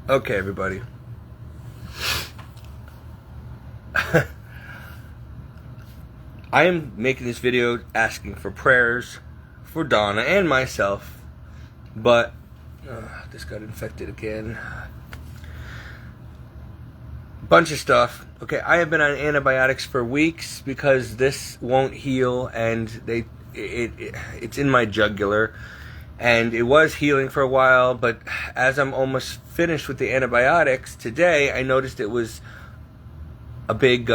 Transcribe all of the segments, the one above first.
Okay, everybody. I am making this video asking for prayers for Donna and myself, but this got infected again. Bunch of stuff. Okay, I have been on antibiotics for weeks because this won't heal, and it's in my jugular, and it was healing for a while, but as I'm almost finished with the antibiotics today, I noticed it was a big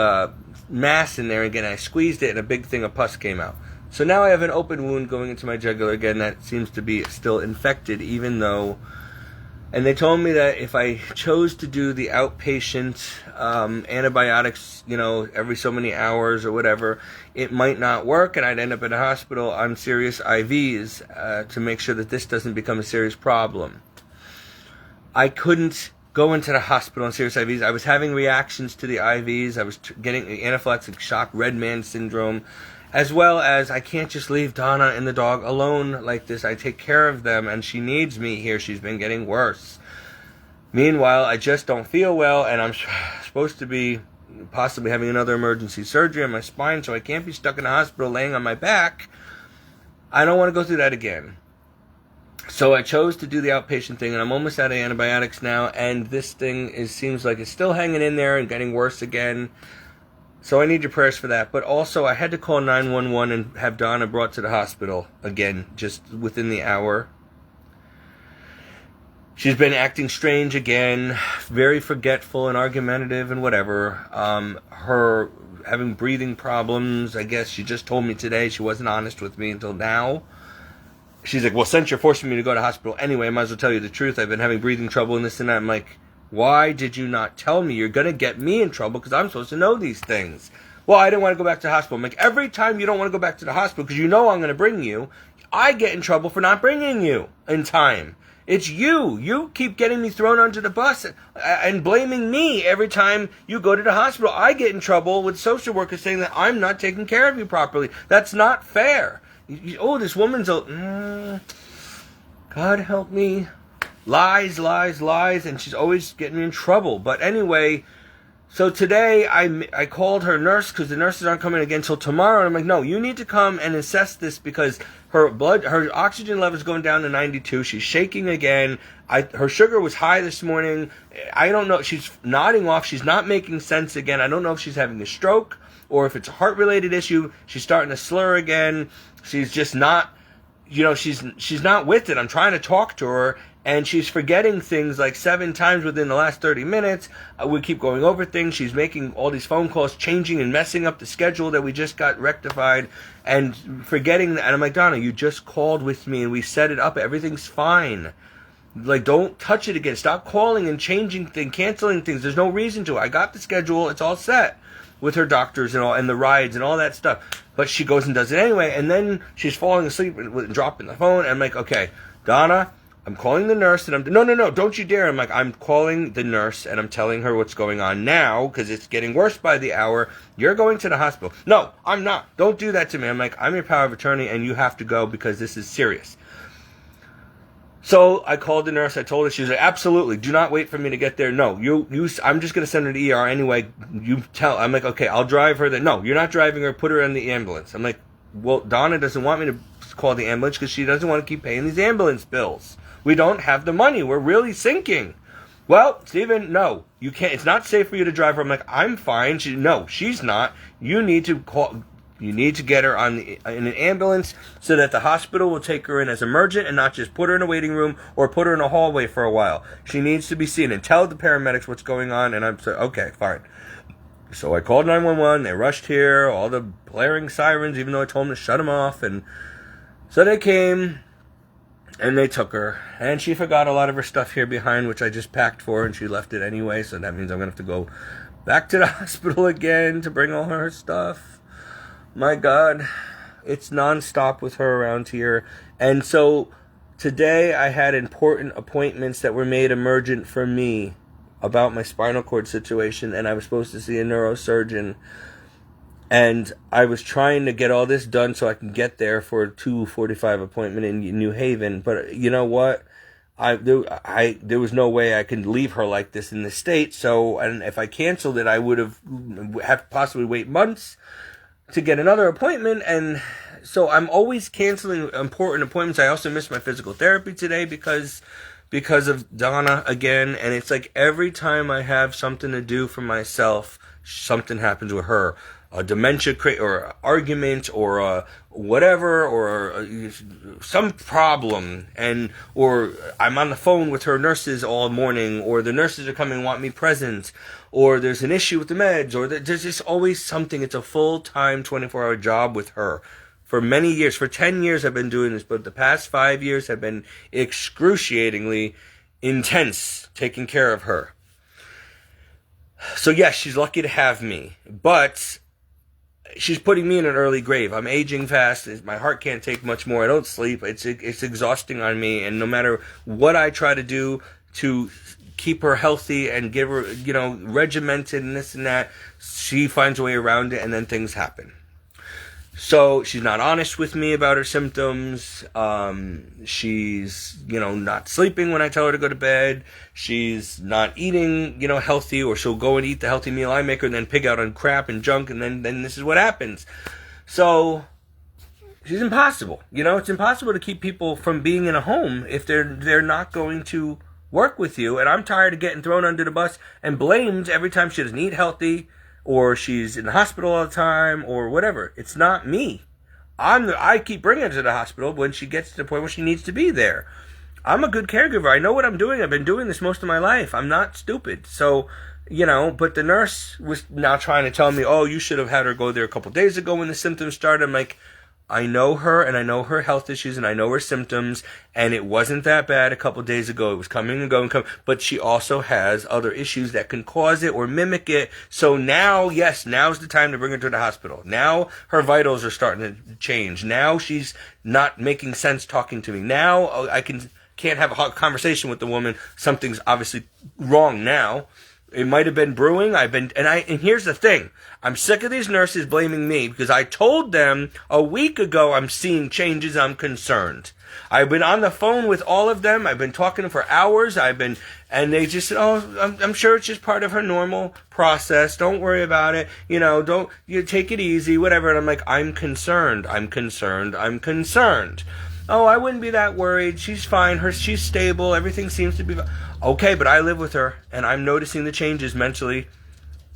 mass in there again. I squeezed it and a big thing of pus came out. So now I have an open wound going into my jugular again that seems to be still infected, even though, and they told me that if I chose to do the outpatient antibiotics, every so many hours or whatever, it might not work and I'd end up in a hospital on serious IVs to make sure that this doesn't become a serious problem. I couldn't go into the hospital on serious IVs. I was having reactions to the IVs. I was getting anaphylactic shock, red man syndrome, as well as I can't just leave Donna and the dog alone like this. I take care of them, and she needs me here. She's been getting worse. Meanwhile, I just don't feel well, and I'm supposed to be possibly having another emergency surgery on my spine, so I can't be stuck in the hospital laying on my back. I don't want to go through that again. So I chose to do the outpatient thing, and I'm almost out of antibiotics now, and this thing seems like it's still hanging in there and getting worse again. So I need your prayers for that. But also, I had to call 911 and have Donna brought to the hospital again, just within the hour. She's been acting strange again, very forgetful and argumentative and whatever. Her having breathing problems, I guess she just told me today. She wasn't honest with me until now. She's like, well, since you're forcing me to go to the hospital anyway, I might as well tell you the truth. I've been having breathing trouble and this and that. I'm like, why did you not tell me? You're going to get me in trouble because I'm supposed to know these things. Well, I didn't want to go back to the hospital. I'm like, every time you don't want to go back to the hospital because you know I'm going to bring you, I get in trouble for not bringing you in time. It's you. You keep getting me thrown under the bus and blaming me every time you go to the hospital. I get in trouble with social workers saying that I'm not taking care of you properly. That's not fair. Oh, this woman's God help me. Lies, and she's always getting me in trouble. But anyway, so today I called her nurse because the nurses aren't coming again until tomorrow. And I'm like, no, you need to come and assess this because her oxygen level is going down to 92. She's shaking again. Her sugar was high this morning. I don't know. She's nodding off. She's not making sense again. I don't know if she's having a stroke or if it's a heart-related issue. She's starting to slur again. She's just not, she's not with it. I'm trying to talk to her, and she's forgetting things like 7 times within the last 30 minutes. We keep going over things. She's making all these phone calls, changing and messing up the schedule that we just got rectified, and forgetting. And I'm like, Donna, you just called with me, and we set it up. Everything's fine. Like, don't touch it again. Stop calling and changing things, canceling things. There's no reason to. I got the schedule. It's all set with her doctors and all, and the rides and all that stuff. But she goes and does it anyway, and then she's falling asleep and dropping the phone. And I'm like, okay, Donna, I'm calling the nurse, and no, don't you dare. I'm like, I'm calling the nurse, and I'm telling her what's going on now, because it's getting worse by the hour. You're going to the hospital. No, I'm not. Don't do that to me. I'm like, I'm your power of attorney, and you have to go because this is serious. So I called the nurse. I told her. She was like, absolutely. Do not wait for me to get there. No, I'm just going to send her to the ER anyway. I'm like, okay, I'll drive her there. No, you're not driving her. Put her in the ambulance. I'm like, well, Donna doesn't want me to call the ambulance because she doesn't want to keep paying these ambulance bills. We don't have the money. We're really sinking. Well, Stephen, no, you can't. It's not safe for you to drive her. I'm like, I'm fine. No, she's not. You need to call. You need to get her in an ambulance so that the hospital will take her in as emergent and not just put her in a waiting room or put her in a hallway for a while. She needs to be seen, and tell the paramedics what's going on. And I'm saying, okay, fine. So I called 911. They rushed here, all the blaring sirens, even though I told them to shut them off. And so they came, and they took her. And she forgot a lot of her stuff here behind, which I just packed for her, and she left it anyway. So that means I'm going to have to go back to the hospital again to bring all her stuff. My God, it's nonstop with her around here. And so today I had important appointments that were made emergent for me about my spinal cord situation, and I was supposed to see a neurosurgeon. And I was trying to get all this done so I can get there for a 2:45 appointment in New Haven. But you know what? there was no way I could leave her like this in the state. So, and if I canceled it, I would have to possibly wait months to get another appointment. And so I'm always canceling important appointments. I also missed my physical therapy today because of Donna again. And it's like every time I have something to do for myself, something happens with her. A dementia or argument or whatever or some problem, or I'm on the phone with her nurses all morning, or the nurses are coming and want me present, or there's an issue with the meds, or there's just always something. It's a full-time 24-hour job with her. For many years, for 10 years I've been doing this, but the past 5 years have been excruciatingly intense taking care of her. So yes, she's lucky to have me, but she's putting me in an early grave. I'm aging fast. My heart can't take much more. I don't sleep. It's exhausting on me. And no matter what I try to do to keep her healthy and give her, regimented and this and that, she finds a way around it, and then things happen. So she's not honest with me about her symptoms. She's, not sleeping when I tell her to go to bed. She's not eating, healthy, or she'll go and eat the healthy meal I make her and then pig out on crap and junk, and then this is what happens. So she's impossible. It's impossible to keep people from being in a home if they're not going to work with you. And I'm tired of getting thrown under the bus and blamed every time she doesn't eat healthy, or she's in the hospital all the time, or whatever. It's not me. I keep bringing her to the hospital when she gets to the point where she needs to be there. I'm a good caregiver. I know what I'm doing. I've been doing this most of my life. I'm not stupid. So, but the nurse was now trying to tell me, oh, you should have had her go there a couple days ago when the symptoms started. I'm like, I know her, and I know her health issues, and I know her symptoms, and it wasn't that bad a couple days ago. It was coming and going, but she also has other issues that can cause it or mimic it. So now, yes, now's the time to bring her to the hospital. Now her vitals are starting to change. Now she's not making sense talking to me. Now I can't have a conversation with the woman. Something's obviously wrong now. It might have been brewing. And here's the thing. I'm sick of these nurses blaming me because I told them a week ago I'm seeing changes. I'm concerned. I've been on the phone with all of them. I've been talking for hours. And they just said, oh, I'm sure it's just part of her normal process. Don't worry about it. You take it easy, whatever. And I'm like, I'm concerned. Oh, I wouldn't be that worried. She's fine. She's stable. Everything seems to be okay, but I live with her, and I'm noticing the changes mentally,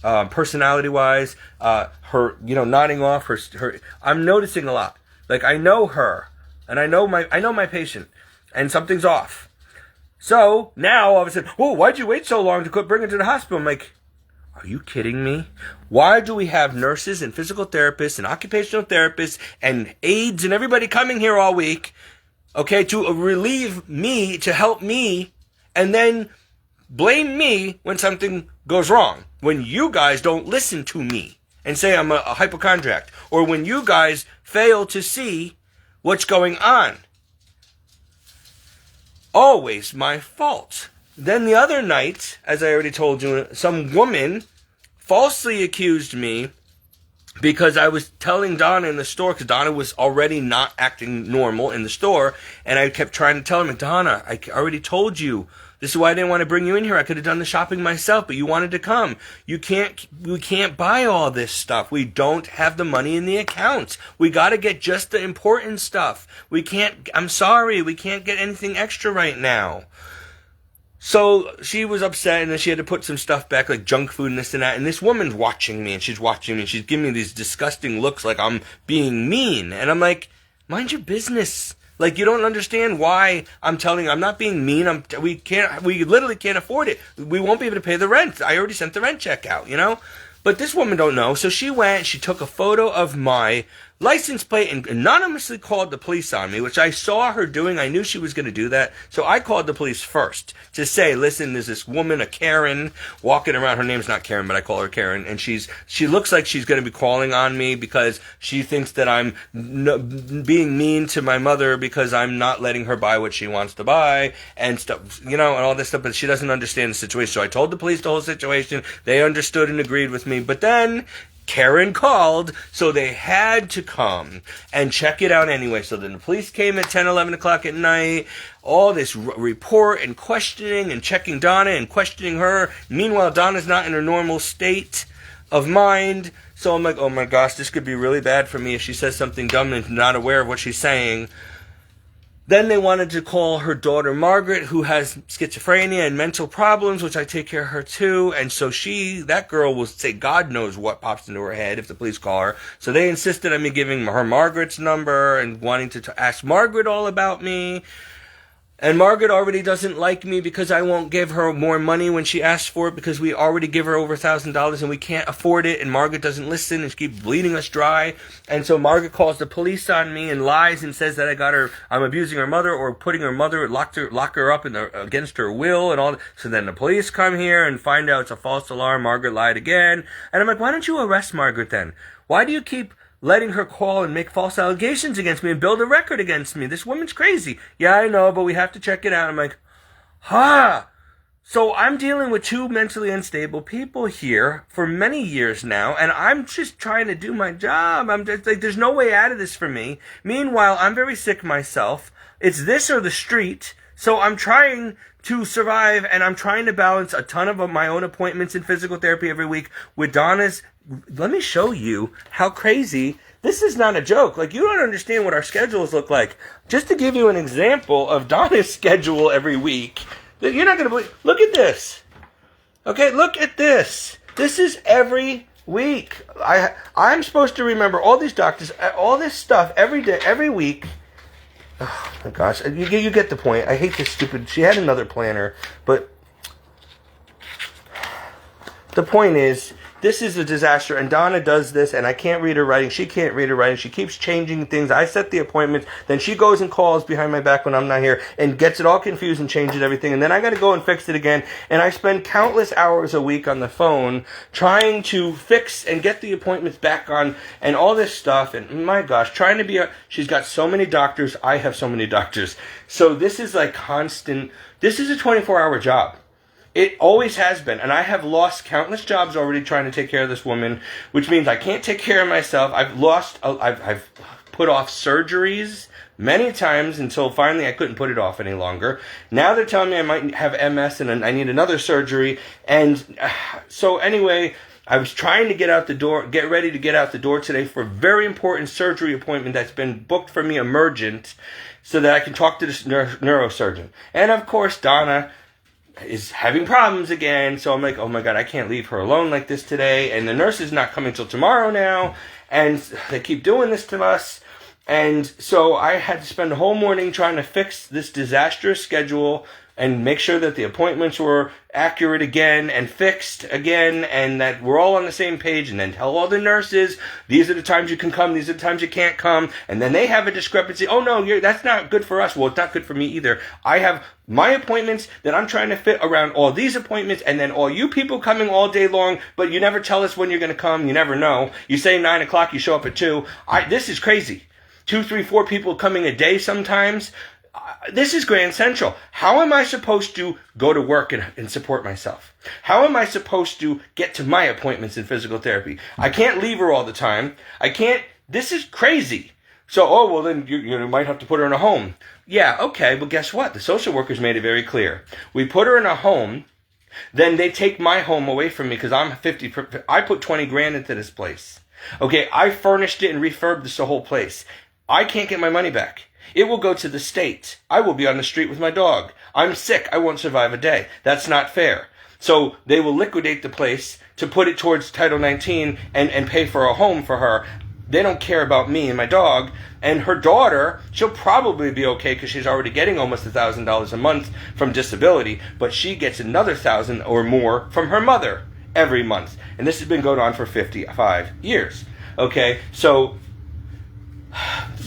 personality-wise. Her, nodding off. Her. I'm noticing a lot. Like, I know her, and I know my patient, and something's off. So now all of a sudden, oh, why'd you wait so long to bring her to the hospital? I'm like, are you kidding me? Why do we have nurses and physical therapists and occupational therapists and aides and everybody coming here all week, okay, to relieve me, to help me, and then blame me when something goes wrong? When you guys don't listen to me and say I'm a hypochondriac, or when you guys fail to see what's going on. Always my fault. Then the other night, as I already told you, some woman falsely accused me because I was telling Donna in the store, because Donna was already not acting normal in the store, and I kept trying to tell her, Donna, I already told you. This is why I didn't want to bring you in here. I could have done the shopping myself, but you wanted to come. We can't buy all this stuff. We don't have the money in the accounts. We got to get just the important stuff. I'm sorry, we can't get anything extra right now. So she was upset, and then she had to put some stuff back, like junk food and this and that. And this woman's watching me, and she's watching me, and she's giving me these disgusting looks like I'm being mean. And I'm like, mind your business. Like, you don't understand why I'm telling you I'm not being mean. We literally can't afford it. We won't be able to pay the rent. I already sent the rent check out, But this woman don't know. So she took a photo of my license plate and anonymously called the police on me, which I saw her doing. I knew she was going to do that. So I called the police first to say, listen, there's this woman, a Karen, walking around. Her name's not Karen, but I call her Karen. And she looks like she's going to be calling on me because she thinks that I'm being mean to my mother because I'm not letting her buy what she wants to buy and stuff, and all this stuff. But she doesn't understand the situation. So I told the police the whole situation. They understood and agreed with me. But then Karen called, so they had to come and check it out anyway. So then the police came at 10, 11 o'clock at night. All this report and questioning and checking Donna and questioning her. Meanwhile, Donna's not in her normal state of mind. So I'm like, oh my gosh, this could be really bad for me if she says something dumb and not aware of what she's saying. Then they wanted to call her daughter Margaret, who has schizophrenia and mental problems, which I take care of her too. And so that girl will say God knows what pops into her head if the police call her. So they insisted on me giving her Margaret's number and wanting to ask Margaret all about me. And Margaret already doesn't like me because I won't give her more money when she asks for it, because we already give her over $1,000 and we can't afford it, and Margaret doesn't listen and she keeps bleeding us dry. And so Margaret calls the police on me and lies and says that I'm abusing her mother or putting her mother, lock her up against her will and all. So then the police come here and find out it's a false alarm. Margaret lied again. And I'm like, why don't you arrest Margaret then? Why do you keep letting her call and make false allegations against me and build a record against me? This woman's crazy. Yeah, I know, but we have to check it out. I'm like, So I'm dealing with two mentally unstable people here for many years now, and I'm just trying to do my job. I'm just like, there's no way out of this for me. Meanwhile, I'm very sick myself. It's this or the street. So I'm trying to survive, and I'm trying to balance a ton of my own appointments in physical therapy every week with Donna's. Let me show you how crazy. This is not a joke. Like, you don't understand what our schedules look like. Just to give you an example of Donna's schedule every week, that you're not going to believe. Look at this. Okay, look at this. This is every week. I'm supposed to remember all these doctors, all this stuff every day, every week. Oh my gosh, you get the point. I hate this stupid. She had another planner, but the point is, this is a disaster, and Donna does this, and I can't read her writing. She can't read her writing. She keeps changing things. I set the appointments, then she goes and calls behind my back when I'm not here and gets it all confused and changes everything, and then I got to go and fix it again, and I spend countless hours a week on the phone trying to fix and get the appointments back on and all this stuff, and my gosh, trying to be she's got so many doctors. I have so many doctors. So this is like constant. This is a 24-hour job. It always has been, and I have lost countless jobs already trying to take care of this woman, which means I can't take care of myself. I've put off surgeries many times until finally I couldn't put it off any longer. Now they're telling me I might have MS and I need another surgery, and so anyway, I was trying to get ready to get out the door today for a very important surgery appointment that's been booked for me emergent, so that I can talk to this neurosurgeon. And of course, Donna is having problems again, so I'm like, oh my god, I can't leave her alone like this today, and the nurse is not coming till tomorrow now, and they keep doing this to us, and so I had to spend the whole morning trying to fix this disastrous schedule and make sure that the appointments were accurate again and fixed again, and that we're all on the same page, and then tell all the nurses, these are the times you can come, these are the times you can't come, and then they have a discrepancy. Oh no, that's not good for us. Well, it's not good for me either. I have my appointments that I'm trying to fit around all these appointments, and then all you people coming all day long, but you never tell us when you're going to come. You never know. You say 9 o'clock, you show up at 2. This is crazy. 2, 3, 4 people coming a day sometimes. This is Grand Central. How am I supposed to go to work and support myself? How am I supposed to get to my appointments in physical therapy? I can't leave her all the time. I can't. This is crazy. So, then you might have to put her in a home. Yeah, okay, but guess what? The social workers made it very clear. We put her in a home, then they take my home away from me because I'm 50. I put 20 grand into this place. Okay, I furnished it and refurbished the whole place. I can't get my money back. It will go to the state. I will be on the street with my dog. I'm sick. I won't survive a day. That's not fair. So they will liquidate the place to put it towards Title 19 and pay for a home for her. They don't care about me and my dog. And her daughter, she'll probably be okay because she's already getting almost $1,000 a month from disability, but she gets another $1,000 or more from her mother every month. And this has been going on for 55 years. Okay, so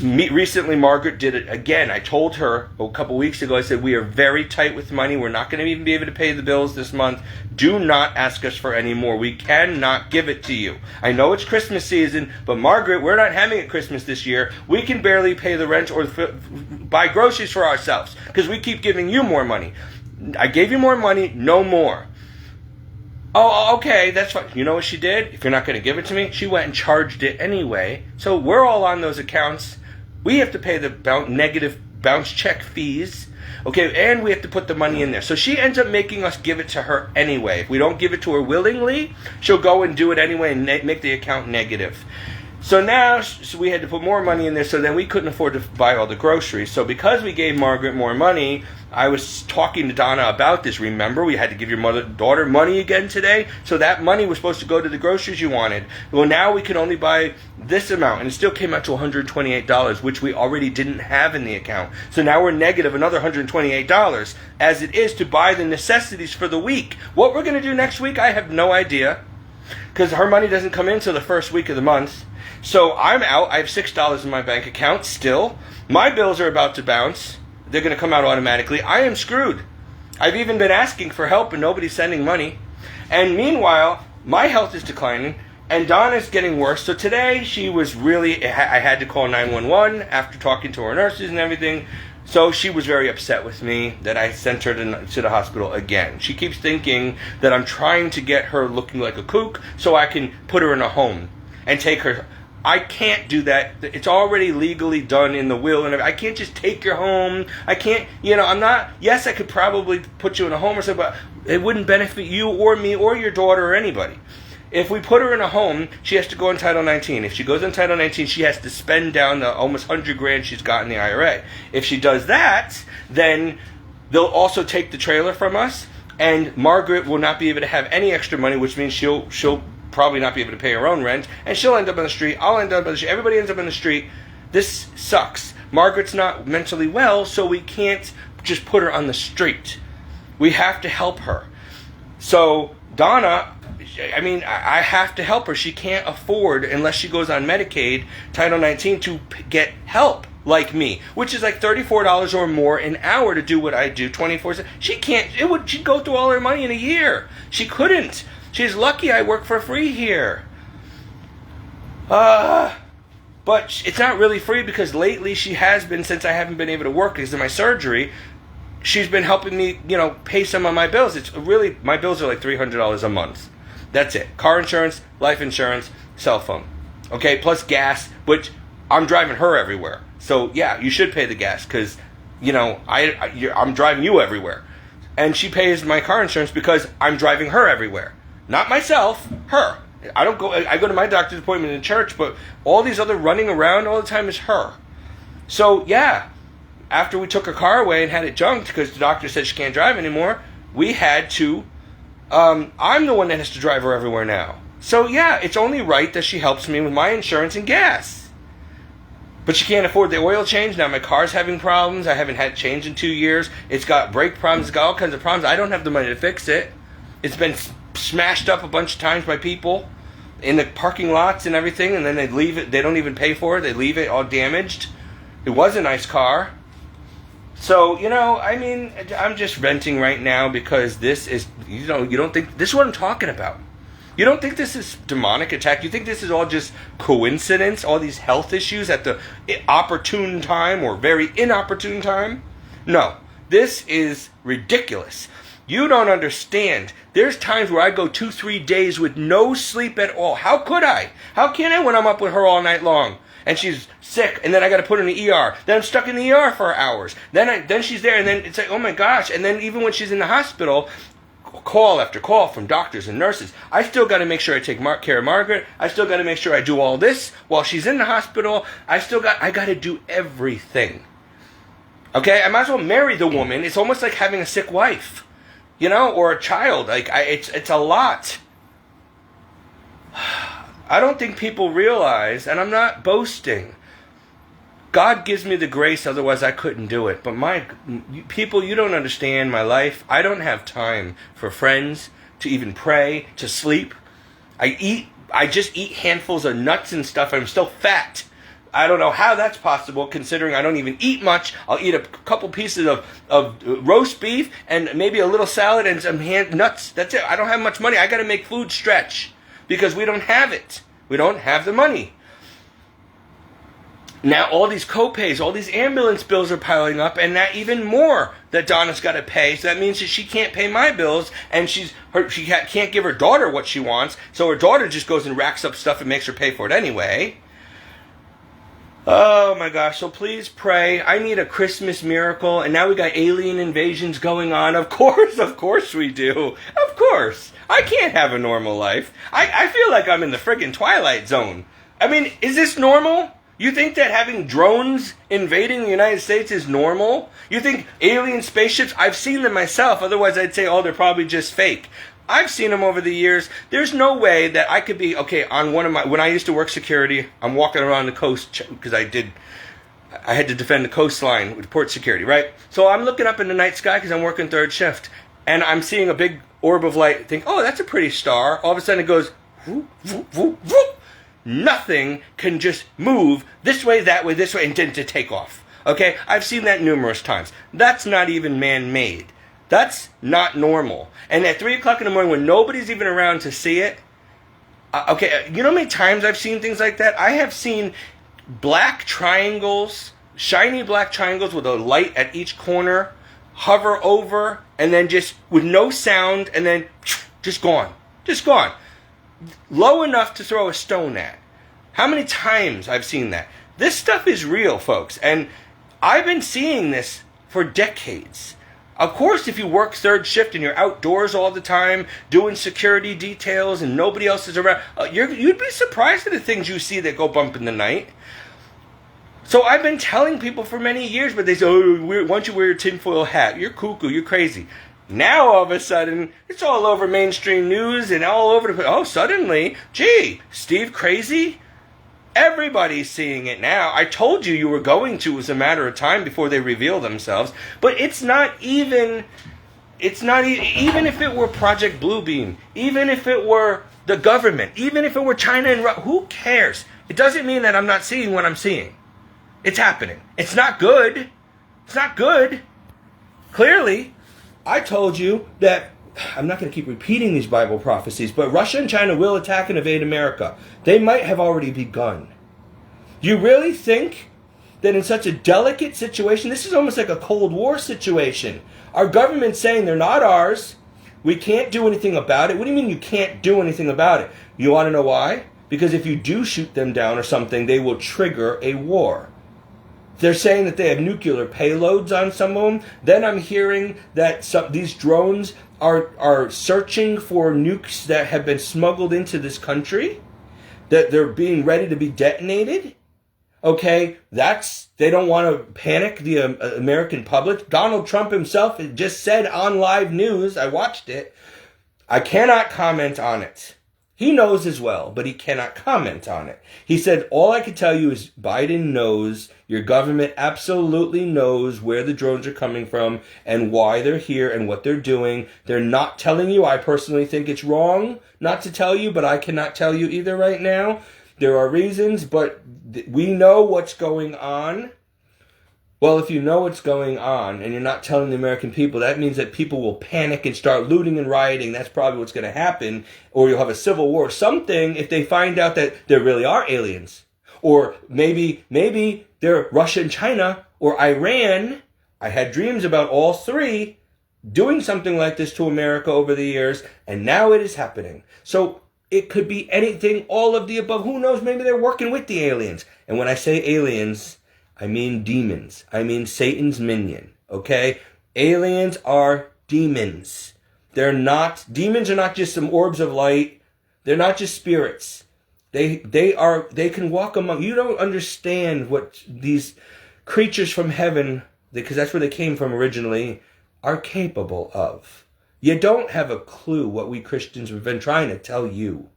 recently Margaret did it again. I told her a couple weeks ago, I said, we are very tight with money. We're not going to even be able to pay the bills this month. Do not ask us for any more. We cannot give it to you. I know it's Christmas season, but Margaret, we're not having it Christmas this year. We can barely pay the rent or buy groceries for ourselves because we keep giving you more money. I gave you more money, no more. Oh, okay, that's fine. You know what she did? If you're not going to give it to me, she went and charged it anyway. So we're all on those accounts. We have to pay the negative bounce check fees. Okay, and we have to put the money in there. So she ends up making us give it to her anyway. If we don't give it to her willingly, she'll go and do it anyway and make the account negative. So now we had to put more money in there, so then we couldn't afford to buy all the groceries. So because we gave Margaret more money, I was talking to Donna about this. Remember, we had to give your daughter money again today? So that money was supposed to go to the groceries you wanted. Well, now we can only buy this amount, and it still came out to $128, which we already didn't have in the account. So now we're negative another $128, as it is to buy the necessities for the week. What we're going to do next week, I have no idea, because her money doesn't come in until the first week of the month. So I'm out. I have $6 in my bank account still. My bills are about to bounce. They're going to come out automatically. I am screwed. I've even been asking for help and nobody's sending money. And meanwhile, my health is declining and Donna's getting worse. So today she was really, I had to call 911 after talking to her nurses and everything. So she was very upset with me that I sent her to the hospital again. She keeps thinking that I'm trying to get her looking like a kook so I can put her in a home and take her. I can't do that. It's already legally done in the will, and I can't just take her home. I can't, I'm not, yes, I could probably put you in a home or something, but it wouldn't benefit you or me or your daughter or anybody. If we put her in a home, she has to go on Title 19. If she goes on Title 19, she has to spend down the almost $100,000 she's got in the IRA. If she does that, then they'll also take the trailer from us, and Margaret will not be able to have any extra money, which means she'll probably not be able to pay her own rent, and she'll end up on the street. I'll end up on the street. Everybody ends up on the street. This sucks. Margaret's not mentally well, so we can't just put her on the street. We have to help her. So Donna, I have to help her. She can't afford, unless she goes on Medicaid, Title 19, to get help like me, which is like $34 or more an hour to do what I do 24/7. She can't. She'd go through all her money in a year. She couldn't. She's lucky I work for free here. But it's not really free because lately she has been, since I haven't been able to work because of my surgery, she's been helping me, pay some of my bills. It's really, my bills are like $300 a month. That's it. Car insurance, life insurance, cell phone. Okay, plus gas, which I'm driving her everywhere. So yeah, you should pay the gas because, I'm driving you everywhere. And she pays my car insurance because I'm driving her everywhere. Not myself, her. I go to my doctor's appointment in church, but all these other running around all the time is her. So, yeah, after we took her car away and had it junked because the doctor said she can't drive anymore, we had to, I'm the one that has to drive her everywhere now. So, yeah, it's only right that she helps me with my insurance and gas. But she can't afford the oil change. Now my car's having problems. I haven't had change in 2 years. It's got brake problems. It's got all kinds of problems. I don't have the money to fix it. It's been smashed up a bunch of times by people in the parking lots and everything, and then they leave it. They don't even pay for it. They leave it all damaged. It was a nice car. So, I'm just venting right now because this is, you don't think, this is what I'm talking about. You don't think this is demonic attack? You think this is all just coincidence, all these health issues at the opportune time or very inopportune time? No, this is ridiculous. You don't understand. There's times where I go 2-3 days with no sleep at all. How could I? How can I when I'm up with her all night long? And she's sick, and then I got to put her in the ER. Then I'm stuck in the ER for hours. Then she's there, and then it's like, oh my gosh. And then even when she's in the hospital, call after call from doctors and nurses. I still got to make sure I take care of Margaret. I still got to make sure I do all this while she's in the hospital. I got to do everything. Okay? I might as well marry the woman. It's almost like having a sick wife. Or a child. It's a lot. I don't think people realize, and I'm not boasting, God gives me the grace, otherwise I couldn't do it. But people, you don't understand my life. I don't have time for friends, to even pray, to sleep. I just eat handfuls of nuts and stuff. I'm still fat. I don't know how that's possible, considering I don't even eat much. I'll eat a couple pieces of roast beef and maybe a little salad and some nuts. That's it. I don't have much money. I got to make food stretch because we don't have it. We don't have the money. Now all these co-pays, all these ambulance bills are piling up, and now even more that Donna's got to pay. So that means that she can't pay my bills, and she can't give her daughter what she wants. So her daughter just goes and racks up stuff and makes her pay for it anyway. Oh my gosh, so please pray. I need a Christmas miracle, and now we got alien invasions going on. Of course we do. Of course. I can't have a normal life. I feel like I'm in the friggin' Twilight Zone. I mean, is this normal? You think that having drones invading the United States is normal? You think alien spaceships? I've seen them myself, otherwise I'd say, oh, they're probably just fake. I've seen them over the years. There's no way that I could be, okay, on when I used to work security, I'm walking around the coast, because I had to defend the coastline with port security, right? So I'm looking up in the night sky because I'm working third shift, and I'm seeing a big orb of light, think, oh, that's a pretty star. All of a sudden it goes, whoop, whoop, whoop, whoop. Nothing can just move this way, and then to take off. Okay? I've seen that numerous times. That's not even man-made. That's not normal. And at 3 o'clock in the morning when nobody's even around to see it, okay, you know how many times I've seen things like that? I have seen black triangles, shiny black triangles with a light at each corner, hover over, and then just with no sound, and then just gone. Just gone. Low enough to throw a stone at. How many times I've seen that? This stuff is real, folks, and I've been seeing this for decades. Of course, if you work third shift and you're outdoors all the time doing security details and nobody else is around, you'd be surprised at the things you see that go bump in the night. So I've been telling people for many years, but they say, oh, why don't you wear your tinfoil hat? You're cuckoo, you're crazy. Now, all of a sudden, it's all over mainstream news and all over the place. Oh, suddenly, gee, Steve crazy? Everybody's seeing it now. I told you were going to. It was a matter of time before they reveal themselves. But it's not even even if it were Project Bluebeam, even if it were the government, even if it were China and Russia, who cares? It doesn't mean that I'm not seeing what I'm seeing. It's happening. It's not good. It's not good. Clearly. I told you that, I'm not going to keep repeating these Bible prophecies, but Russia and China will attack and invade America. They might have already begun. You really think that in such a delicate situation, this is almost like a Cold War situation. Our government's saying they're not ours. We can't do anything about it. What do you mean you can't do anything about it? You want to know why? Because if you do shoot them down or something, they will trigger a war. They're saying that they have nuclear payloads on some of them. Then I'm hearing that these drones are searching for nukes that have been smuggled into this country, that they're being ready to be detonated. Okay, they don't want to panic the American public. Donald Trump himself just said on live news, I watched it, I cannot comment on it. He knows as well, but he cannot comment on it. He said, all I can tell you is Biden knows, your government absolutely knows where the drones are coming from and why they're here and what they're doing. They're not telling you. I personally think it's wrong not to tell you, but I cannot tell you either right now. There are reasons, but we know what's going on. Well, if you know what's going on and you're not telling the American people, that means that people will panic and start looting and rioting. That's probably what's going to happen. Or you'll have a civil war. Something if they find out that there really are aliens. Or maybe they're Russia and China or Iran. I had dreams about all three doing something like this to America over the years. And now it is happening. So it could be anything, all of the above. Who knows? Maybe they're working with the aliens. And when I say aliens, I mean demons. I mean Satan's minion. Okay? Aliens are demons. Demons are not just some orbs of light. They're not just spirits. They can walk among, you don't understand what these creatures from heaven, because that's where they came from originally, are capable of. You don't have a clue what we Christians have been trying to tell you.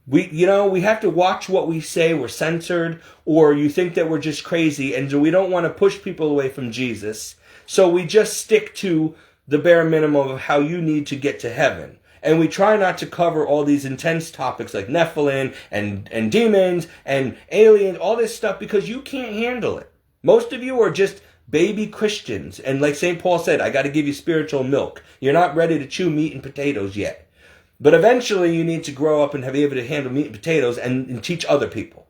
We have to watch what we say. We're censored, or you think that we're just crazy, and so we don't want to push people away from Jesus. So we just stick to the bare minimum of how you need to get to heaven. And we try not to cover all these intense topics like Nephilim and demons and aliens, all this stuff, because you can't handle it. Most of you are just baby Christians. And like St. Paul said, I got to give you spiritual milk. You're not ready to chew meat and potatoes yet. But eventually you need to grow up and be able to handle meat and potatoes and teach other people.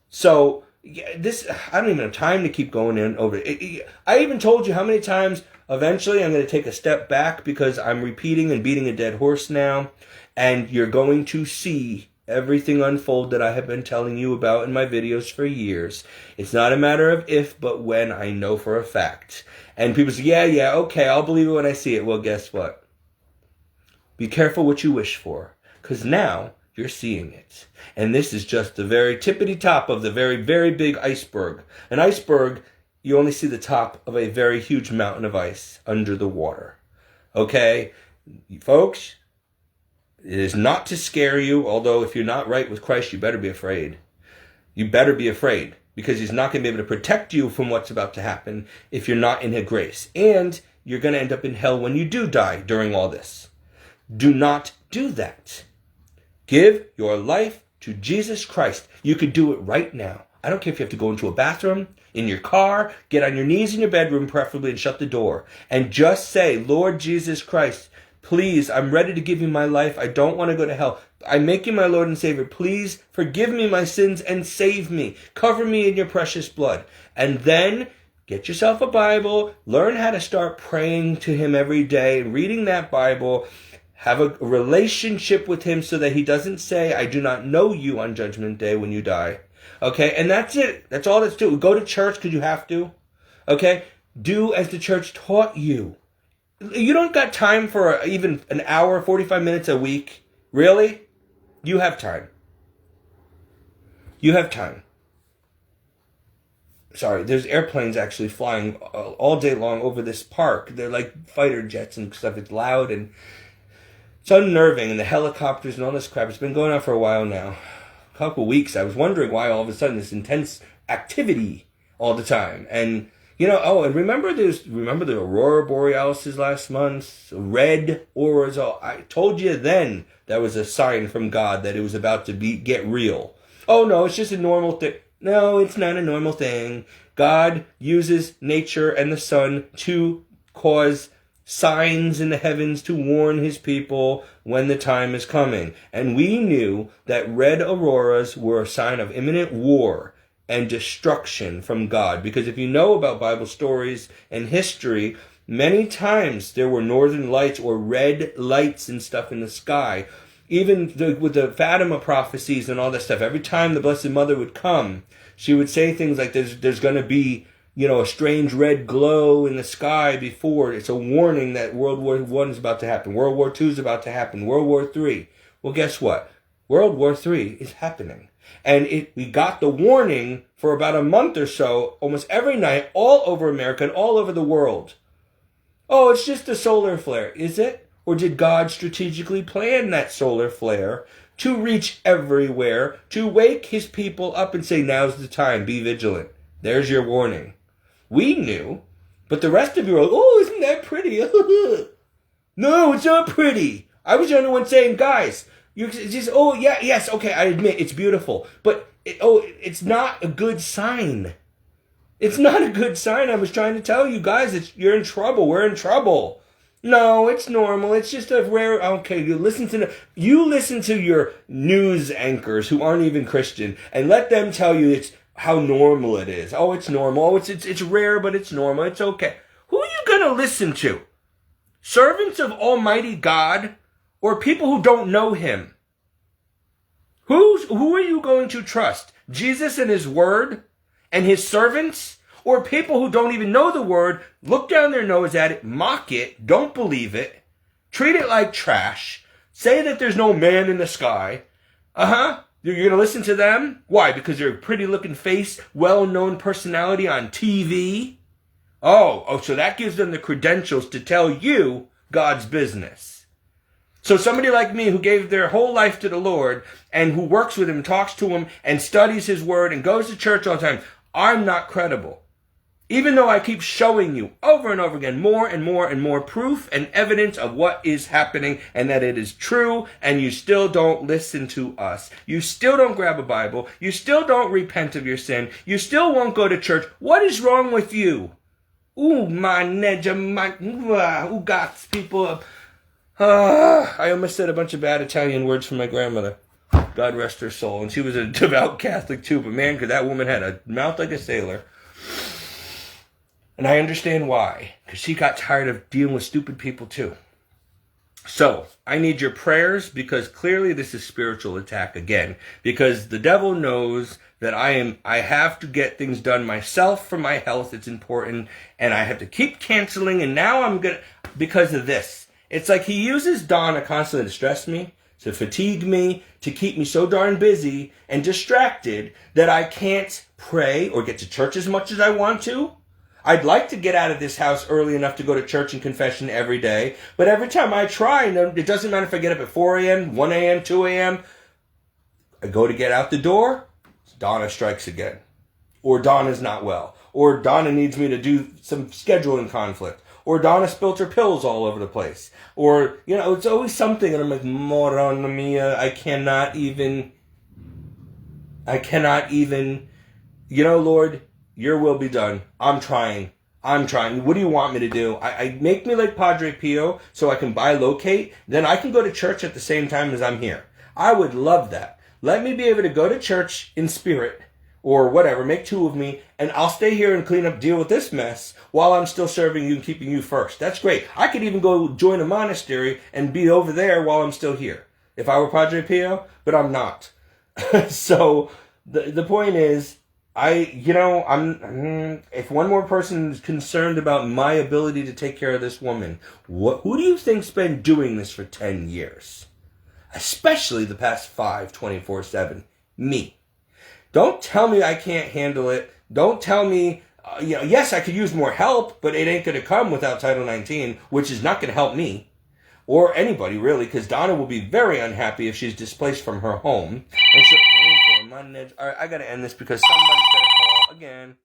So Yeah, this, I don't even have time to keep going in over it. I even told you how many times eventually I'm going to take a step back because I'm repeating and beating a dead horse now. And you're going to see everything unfold that I have been telling you about in my videos for years. It's not a matter of if, but when. I know for a fact. And people say, yeah, okay, I'll believe it when I see it. Well, guess what? Be careful what you wish for, because now you're seeing it. And this is just the very tippity top of the very, very big iceberg. An iceberg, you only see the top of a very huge mountain of ice under the water. Okay? Folks, it is not to scare you, although if you're not right with Christ, you better be afraid. You better be afraid, because he's not going to be able to protect you from what's about to happen if you're not in his grace. And you're going to end up in hell when you do die during all this. Do not do that. Give your life to Jesus Christ. You could do it right now. I don't care if you have to go into a bathroom, in your car, get on your knees in your bedroom preferably and shut the door. And just say, Lord Jesus Christ, please, I'm ready to give you my life. I don't want to go to hell. I make you my Lord and Savior. Please forgive me my sins and save me. Cover me in your precious blood. And then get yourself a Bible. Learn how to start praying to him every day, reading that Bible. Have a relationship with him so that he doesn't say, I do not know you on Judgment Day when you die. Okay, and that's it. That's all that's do. Go to church because you have to. Okay, do as the church taught you. You don't got time for even an hour, 45 minutes a week. Really? You have time. You have time. Sorry, there's airplanes actually flying all day long over this park. They're like fighter jets and stuff. It's loud and it's unnerving, and the helicopters and all this crap. It's been going on for a while now. A couple weeks. I was wondering why all of a sudden this intense activity all the time. And, you know, and remember the Aurora Borealis last month? Red auroras. I told you then that was a sign from God that it was about to get real. Oh, no, it's just a normal thing. No, it's not a normal thing. God uses nature and the sun to cause signs in the heavens to warn his people when the time is coming. And we knew that red auroras were a sign of imminent war and destruction from God. Because if you know about Bible stories and history, many times there were northern lights or red lights and stuff in the sky. Even with the Fatima prophecies and all that stuff, every time the Blessed Mother would come, she would say things like there's going to be, you know, a strange red glow in the sky before. It's a warning that World War I is about to happen. World War II is about to happen. World War III. Well, guess what? World War III is happening. And we got the warning for about a month or so, almost every night, all over America and all over the world. Oh, it's just a solar flare. Is it? Or did God strategically plan that solar flare to reach everywhere, to wake his people up and say, now's the time, be vigilant. There's your warning. We knew, but the rest of you were like, oh, isn't that pretty? No, it's not pretty. I was the only one saying, guys, you just, oh, yeah, yes, okay, I admit it's beautiful, but it's not a good sign. It's not a good sign. I was trying to tell you guys, you're in trouble. We're in trouble. No, it's normal. It's just a rare. Okay, you listen to your news anchors who aren't even Christian, and let them tell you it's how normal it is. Oh, it's normal. Oh, it's rare, but it's normal. It's okay. Who are you gonna listen to? Servants of Almighty God, or people who don't know Him? Who are you going to trust? Jesus and His Word, and His servants? Or people who don't even know the word, look down their nose at it, mock it, don't believe it, treat it like trash, say that there's no man in the sky. You're going to listen to them? Why? Because they're a pretty looking face, well-known personality on TV? Oh, so that gives them the credentials to tell you God's business. So somebody like me who gave their whole life to the Lord and who works with Him, talks to Him, and studies His Word and goes to church all the time, I'm not credible. Even though I keep showing you over and over again more and more and more proof and evidence of what is happening and that it is true, and you still don't listen to us. You still don't grab a Bible. You still don't repent of your sin. You still won't go to church. What is wrong with you? God's people. I almost said a bunch of bad Italian words from my grandmother. God rest her soul. And she was a devout Catholic too, but man, because that woman had a mouth like a sailor. And I understand why, because she got tired of dealing with stupid people too. So, I need your prayers, because clearly this is spiritual attack again. Because the devil knows that I have to get things done myself for my health. It's important. And I have to keep canceling. And now because of this. It's like he uses Donna constantly to stress me, to fatigue me, to keep me so darn busy and distracted that I can't pray or get to church as much as I want to. I'd like to get out of this house early enough to go to church and confession every day. But every time I try, it doesn't matter if I get up at 4 a.m., 1 a.m., 2 a.m. I go to get out the door, Donna strikes again. Or Donna's not well. Or Donna needs me to do some scheduling conflict. Or Donna spilled her pills all over the place. Or, it's always something. And I'm like, Madonna mia, I cannot even, Lord, your will be done. I'm trying. What do you want me to do? I make me like Padre Pio so I can buy locate. Then I can go to church at the same time as I'm here. I would love that. Let me be able to go to church in spirit or whatever. Make two of me. And I'll stay here and deal with this mess while I'm still serving you and keeping you first. That's great. I could even go join a monastery and be over there while I'm still here. If I were Padre Pio, but I'm not. So the point is, if one more person is concerned about my ability to take care of this woman, who do you think's been doing this for 10 years? Especially the past 5, 24/7. Me. Don't tell me I can't handle it. Don't tell me, yes, I could use more help, but it ain't going to come without Title 19, which is not going to help me. Or anybody, really, because Donna will be very unhappy if she's displaced from her home. And so, all right, I got to end this because somebody's going to call again.